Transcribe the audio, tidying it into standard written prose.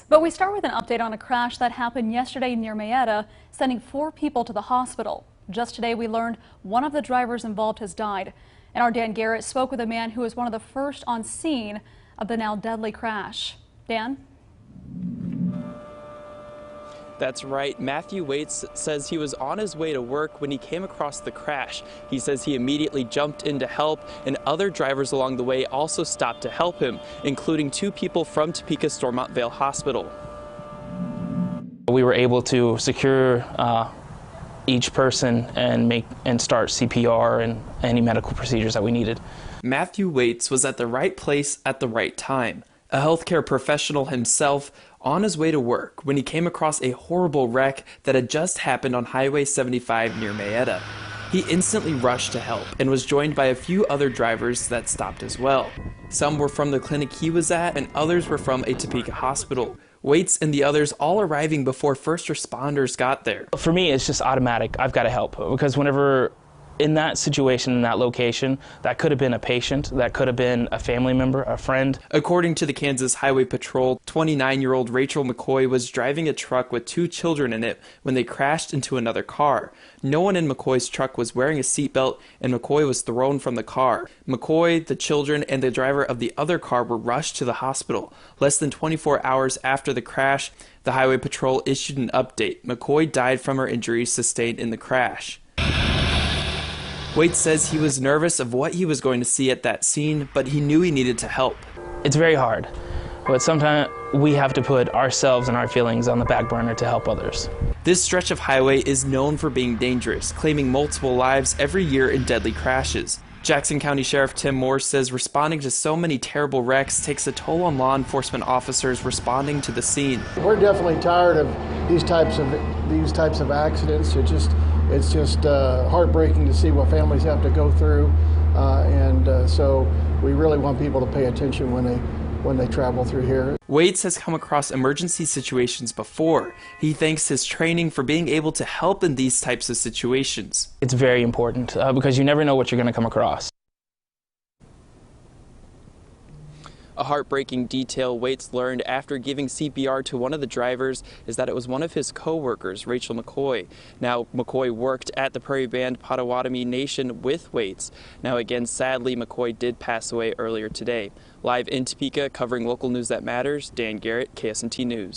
But we start with an update on a crash that happened yesterday near Mayetta, sending 4 people to the hospital. Just today we learned one of the drivers involved has died. And our Dan Garrett spoke with a man who was one of the first on scene of the now deadly crash. Dan? That's right. Matthew Waits says he was on his way to work when he came across the crash. He says he immediately jumped in to help, and other drivers along the way also stopped to help him, including 2 people from Topeka Stormont Vale Hospital. We were able to secure each person and start CPR and any medical procedures that we needed. Matthew Waits was at the right place at the right time. A healthcare professional himself, on his way to work when he came across a horrible wreck that had just happened on Highway 75 near Mayetta. He instantly rushed to help and was joined by a few other drivers that stopped as well. Some were from the clinic he was at, and others were from a Topeka hospital. Waits and the others all arriving before first responders got there. For me, it's just automatic. I've got to help, because whenever in that situation, in that location, that could have been a patient, that could have been a family member, a friend. According to the Kansas Highway Patrol, 29-year-old Rachel McCoy was driving a truck with 2 children in it when they crashed into another car. No one in McCoy's truck was wearing a seatbelt, and McCoy was thrown from the car. McCoy, the children, and the driver of the other car were rushed to the hospital. Less than 24 hours after the crash, the Highway Patrol issued an update. McCoy died from her injuries sustained in the crash. Waits says he was nervous of what he was going to see at that scene, but he knew he needed to help. It's very hard, but sometimes we have to put ourselves and our feelings on the back burner to help others. This stretch of highway is known for being dangerous, claiming multiple lives every year in deadly crashes. Jackson County Sheriff Tim Moore says responding to so many terrible wrecks takes a toll on law enforcement officers responding to the scene. We're definitely tired of these types of accidents. It's just heartbreaking to see what families have to go through, so we really want people to pay attention when they travel through here. Waits has come across emergency situations before. He thanks his training for being able to help in these types of situations. It's very important because you never know what you're going to come across. A heartbreaking detail Waits learned after giving CPR to one of the drivers is that it was one of his co-workers, Rachel McCoy. Now, McCoy worked at the Prairie Band Potawatomi Nation with Waits. Now, again, sadly, McCoy did pass away earlier today. Live in Topeka, covering local news that matters, Dan Garrett, KSNT News.